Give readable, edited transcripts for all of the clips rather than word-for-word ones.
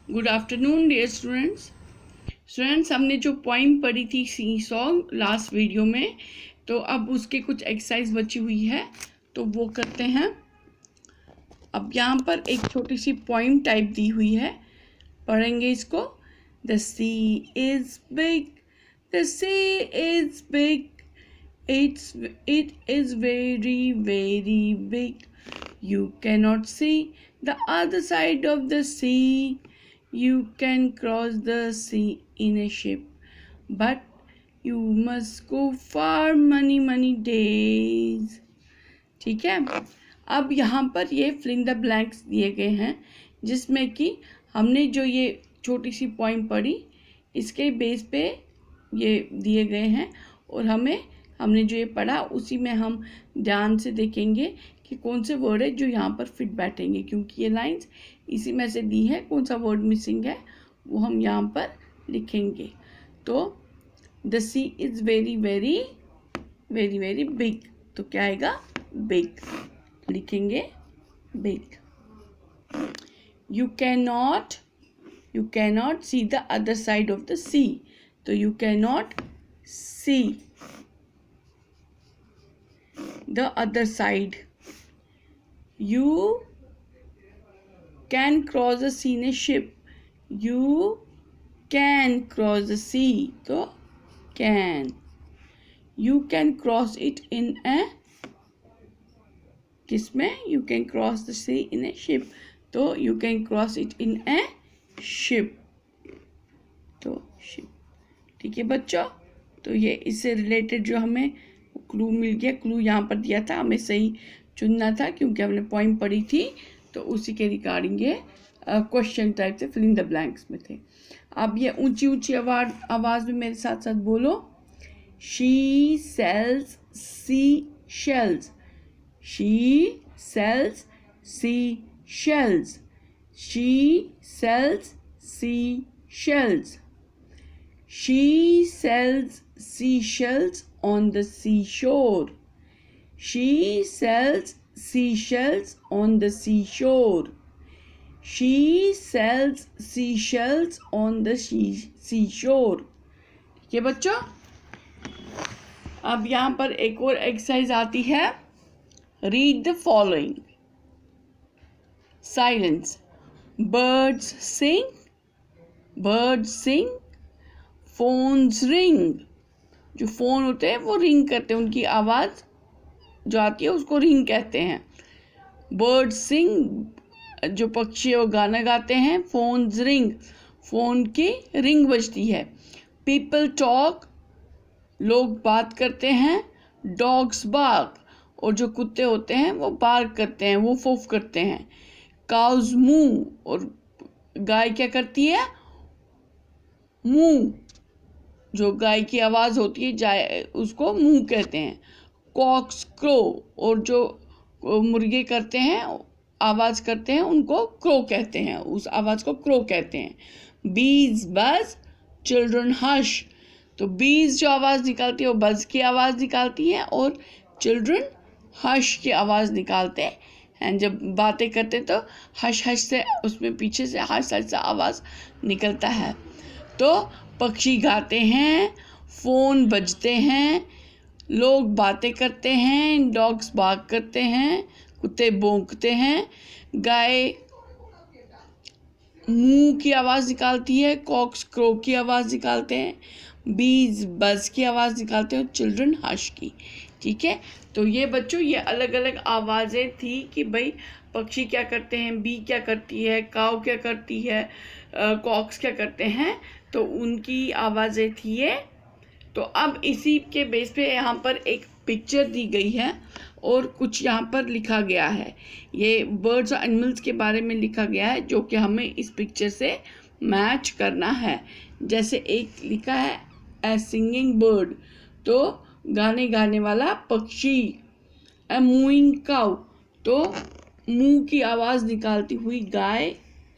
Good afternoon dear students हमने जो poem पढ़ी थी सी सॉन्ग लास्ट वीडियो में, तो अब उसके कुछ एक्सरसाइज बची हुई है तो वो करते हैं। अब यहाँ पर एक छोटी सी पोइम टाइप दी हुई है, पढ़ेंगे इसको। The sea is big, the sea is big, it is very very big. You cannot see the other side of the sea. You can cross the sea in a ship, but you must go far many days. ठीक है। अब यहाँ पर ये fill in the blanks दिए गए हैं, जिसमें कि हमने जो ये छोटी सी पोइम पढ़ी इसके बेस पे ये दिए गए हैं, और हमने जो ये पढ़ा उसी में हम ध्यान से देखेंगे कि कौन से वर्ड है जो यहाँ पर फिट बैठेंगे, क्योंकि ये लाइंस इसी में से दी है। कौन सा वर्ड मिसिंग है वो हम यहाँ पर लिखेंगे। तो the sea is very very very very big, तो क्या आएगा? बिग लिखेंगे, big. You can not see the other side of the sea, तो you can not see the other side. You can cross the sea in a ship. You can cross the sea, तो can. You can cross it in a किसमें? You can cross the sea in a ship, तो you can cross it in a ship, तो ship। ठीक है बच्चों, तो ये इससे रिलेटेड जो हमें क्लू मिल गया, क्लू यहाँ पर दिया था, हमें सही चुनना था क्योंकि हमने पोइम पढ़ी थी, तो उसी के रिगार्डिंग ये क्वेश्चन टाइप से फिलिंग द ब्लैंक्स में थे। अब ये ऊंची ऊंची आवाज़ में मेरे साथ साथ बोलो। She sales sea shells, she sales sea shells, she sales sea shells, she sales seashells on the seashore. She sells seashells on the seashore. She sells seashells on the seashore. ठीक है बच्चों। अब यहाँ पर एक और एक्सरसाइज आती है। Read the following. Silence. Birds sing, birds sing, phones ring. जो फ़ोन होते हैं वो रिंग करते हैं, उनकी आवाज़ जो आती है उसको रिंग कहते हैं। बर्ड सिंग, जो पक्षी है वो गाना गाते हैं। फोन्स रिंग, फ़ोन की रिंग बजती है। पीपल टॉक, लोग बात करते हैं। डॉग्स बार्क, और जो कुत्ते होते हैं वो बार्क करते हैं, वो फूफ करते हैं। काउज मूव, और गाय क्या करती है? मूव, जो गाय की आवाज़ होती है उसको मुंह कहते हैं। कॉक्स क्रो, और जो मुर्गे करते हैं आवाज़ करते हैं उनको क्रो कहते हैं, उस आवाज़ को क्रो कहते हैं। बीज बज, चिल्ड्रन हश, तो बीज जो आवाज़ निकालती है वो बज की आवाज़ निकालती है, और चिल्ड्रन हश की आवाज़ निकालते हैं। जब बातें करते हैं तो हश हश से उसमें पीछे से हश हश से आवाज़ निकलता है। तो पक्षी गाते हैं, फ़ोन बजते हैं, लोग बातें करते हैं, डॉग्स बार्क करते हैं, कुत्ते भौंकते हैं, गाय मूँ की आवाज़ निकालती है, कॉक्स क्रो की आवाज़ निकालते हैं, बीज बज की आवाज़ निकालते हैं, और चिल्ड्रन हश की। ठीक है, तो ये बच्चों ये अलग अलग आवाज़ें थी कि भाई पक्षी क्या करते हैं, बी क्या करती है, काऊ क्या करती है, कॉक्स क्या करते हैं, तो उनकी आवाज़ें थी ये। तो अब इसी के बेस पे यहाँ पर एक पिक्चर दी गई है और कुछ यहाँ पर लिखा गया है। ये बर्ड्स और एनिमल्स के बारे में लिखा गया है, जो कि हमें इस पिक्चर से मैच करना है। जैसे एक लिखा है ए सिंगिंग बर्ड, तो गाने वाला पक्षी। ए मूइंग काउ, तो मुंह की आवाज़ निकालती हुई गाय,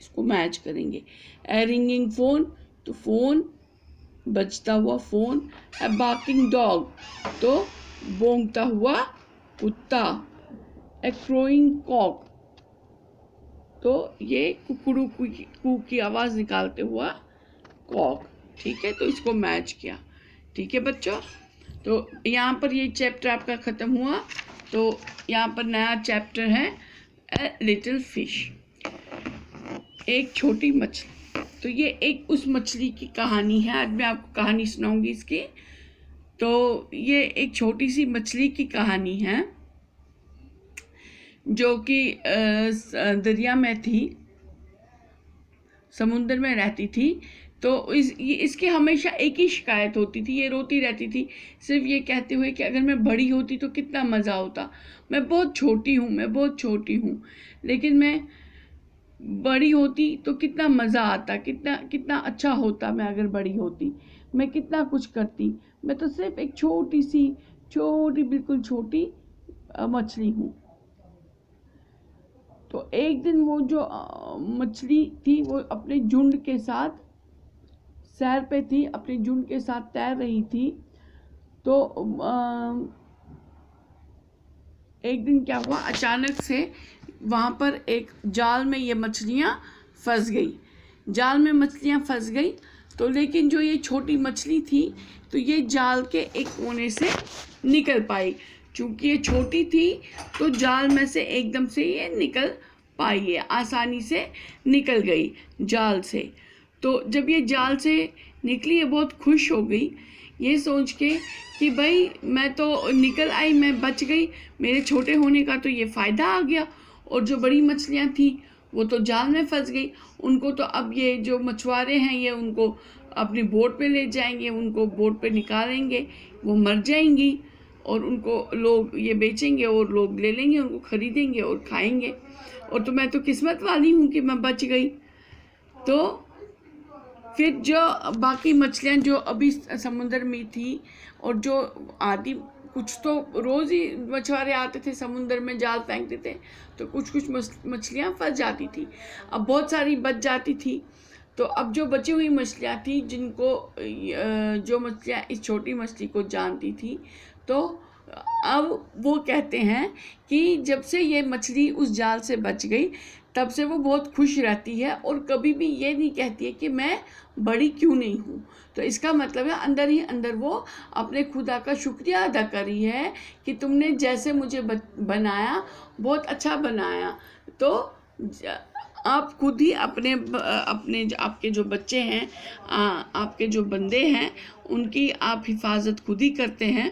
इसको मैच करेंगे। ए रिंगिंग फोन, तो फोन बजता हुआ फोन। ए बार्किंग डॉग, तो भौंकता हुआ कुत्ता। ए क्रोइंग कॉक, तो ये कुकड़ू कू की आवाज़ निकालते हुआ कॉक। ठीक है, तो इसको मैच किया। ठीक है बच्चों, तो यहाँ पर ये चैप्टर आपका ख़त्म हुआ। तो यहाँ पर नया चैप्टर है ए लिटिल फिश, एक छोटी मछली। तो ये एक उस मछली की कहानी है। आज मैं आपको कहानी सुनाऊंगी इसकी। तो ये एक छोटी सी मछली की कहानी है जो कि दरिया में थी, समुद्र में रहती थी। तो इसकी हमेशा एक ही शिकायत होती थी, ये रोती रहती थी सिर्फ ये कहते हुए कि अगर मैं बड़ी होती तो कितना मज़ा होता। मैं बहुत छोटी हूँ, मैं बहुत छोटी हूँ, लेकिन मैं बड़ी होती तो कितना मज़ा आता, कितना कितना अच्छा होता। मैं अगर बड़ी होती, मैं कितना कुछ करती। मैं तो सिर्फ एक छोटी बिल्कुल छोटी मछली हूँ। तो एक दिन वो जो मछली थी वो अपने झुंड के साथ सैर पे थी, अपने झुंड के साथ तैर रही थी। तो एक दिन क्या हुआ, अचानक से वहाँ पर एक जाल में ये मछलियाँ फंस गई। जाल में मछलियाँ फंस गई। तो लेकिन जो ये छोटी मछली थी तो ये जाल के एक कोने से निकल पाई। चूँकि ये छोटी थी तो जाल में से एकदम से ये निकल पाई, है आसानी से निकल गई जाल से। तो जब ये जाल से निकली, ये बहुत खुश हो गई ये सोच के कि भाई मैं तो निकल आई, मैं बच गई, मेरे छोटे होने का तो ये फ़ायदा आ गया। और जो बड़ी मछलियाँ थी वो तो जाल में फंस गई। उनको तो अब ये जो मछुआरे हैं ये उनको अपनी बोट पे ले जाएंगे, उनको बोट पे निकालेंगे, वो मर जाएंगी और उनको लोग ये बेचेंगे और लोग ले लेंगे, उनको खरीदेंगे और खाएंगे। और तो मैं तो किस्मत वाली हूँ कि मैं बच गई। तो फिर जो बाकी मछलियाँ जो अभी समुद्र में थी और जो आदि कुछ तो रोज़ ही मछुआरे आते थे समुद्र में, जाल फेंकते थे, तो कुछ मछलियाँ फंस जाती थी। अब बहुत सारी बच जाती थी। तो अब जो बची हुई मछलियाँ थी जिनको जो मछलियाँ इस छोटी मछली को जानती थी, तो अब वो कहते हैं कि जब से ये मछली उस जाल से बच गई तब से वो बहुत खुश रहती है और कभी भी ये नहीं कहती है कि मैं बड़ी क्यों नहीं हूँ। तो इसका मतलब है अंदर ही अंदर वो अपने खुदा का शुक्रिया अदा कर रही है कि तुमने जैसे मुझे बनाया बहुत अच्छा बनाया। तो आप खुद ही अपने आपके जो बच्चे हैं, आपके जो बंदे हैं, उनकी आप हिफाजत खुद ही करते हैं।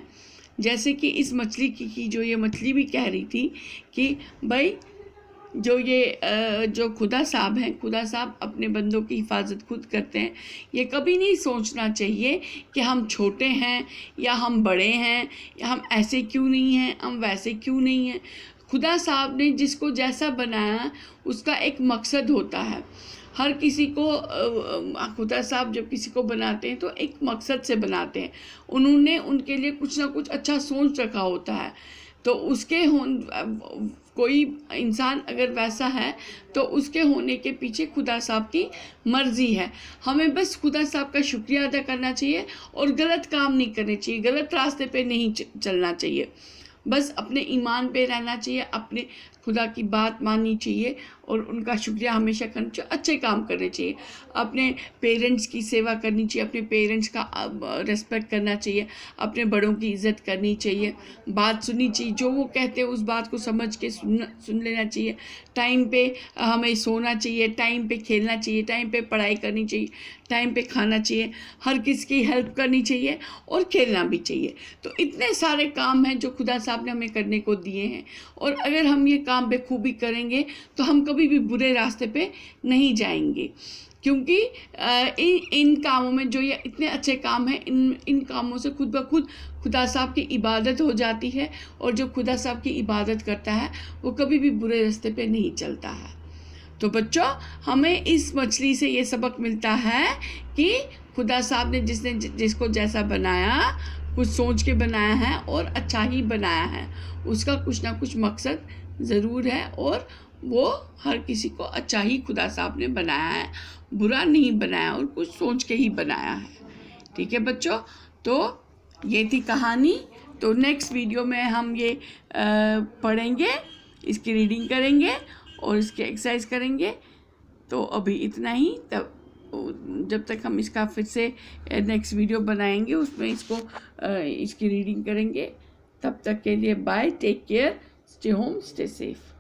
जैसे कि इस मछली की जो ये मछली भी कह रही थी कि भाई जो ये जो खुदा साहब हैं, खुदा साहब अपने बंदों की हिफाजत खुद करते हैं। ये कभी नहीं सोचना चाहिए कि हम छोटे हैं या हम बड़े हैं या हम ऐसे क्यों नहीं हैं, हम वैसे क्यों नहीं हैं। खुदा साहब ने जिसको जैसा बनाया उसका एक मकसद होता है। हर किसी को खुदा साहब जब किसी को बनाते हैं तो एक मकसद से बनाते हैं। उन्होंने उनके लिए कुछ ना कुछ अच्छा सोच रखा होता है। तो उसके कोई इंसान अगर वैसा है तो उसके होने के पीछे खुदा साहब की मर्ज़ी है। हमें बस खुदा साहब का शुक्रिया अदा करना चाहिए और गलत काम नहीं करने चाहिए, गलत रास्ते पे नहीं चलना चाहिए। बस अपने ईमान पे रहना चाहिए, अपने खुदा की बात माननी चाहिए और उनका शुक्रिया हमेशा करना चाहिए, अच्छे काम करने चाहिए। अपने पेरेंट्स की सेवा करनी चाहिए, अपने पेरेंट्स का रिस्पेक्ट करना चाहिए, अपने बड़ों की इज़्ज़त करनी चाहिए, बात सुननी चाहिए, जो वो कहते हैं उस बात को समझ के सुन लेना चाहिए। टाइम पे हमें सोना चाहिए, टाइम पे खेलना चाहिए, टाइम पे पढ़ाई करनी चाहिए, टाइम पे खाना चाहिए, हर किसी की हेल्प करनी चाहिए और खेलना भी चाहिए। तो इतने सारे काम हैं जो खुदा साहब ने हमें करने को दिए हैं और अगर हम ये काम बखूबी करेंगे तो हम कभी भी बुरे रास्ते पे नहीं जाएंगे। क्योंकि इन कामों में जो ये इतने अच्छे काम हैं, इन कामों से खुद ब खुद खुदा साहब की इबादत हो जाती है और जो खुदा साहब की इबादत करता है वो कभी भी बुरे रास्ते पे नहीं चलता है। तो बच्चों, हमें इस मछली से ये सबक मिलता है कि खुदा साहब ने जिसको जैसा बनाया, कुछ सोच के बनाया है और अच्छा ही बनाया है। उसका कुछ ना कुछ मकसद ज़रूर है और वो हर किसी को अच्छा ही खुदा साहब ने बनाया है, बुरा नहीं बनाया और कुछ सोच के ही बनाया है। ठीक है बच्चों, तो ये थी कहानी। तो नेक्स्ट वीडियो में हम ये पढ़ेंगे, इसकी रीडिंग करेंगे और इसके एक्सरसाइज करेंगे। तो अभी इतना ही, तब जब तक हम इसका फिर से नेक्स्ट वीडियो बनाएंगे उसमें इसकी रीडिंग करेंगे। तब तक के लिए bye, take care, stay home, stay safe.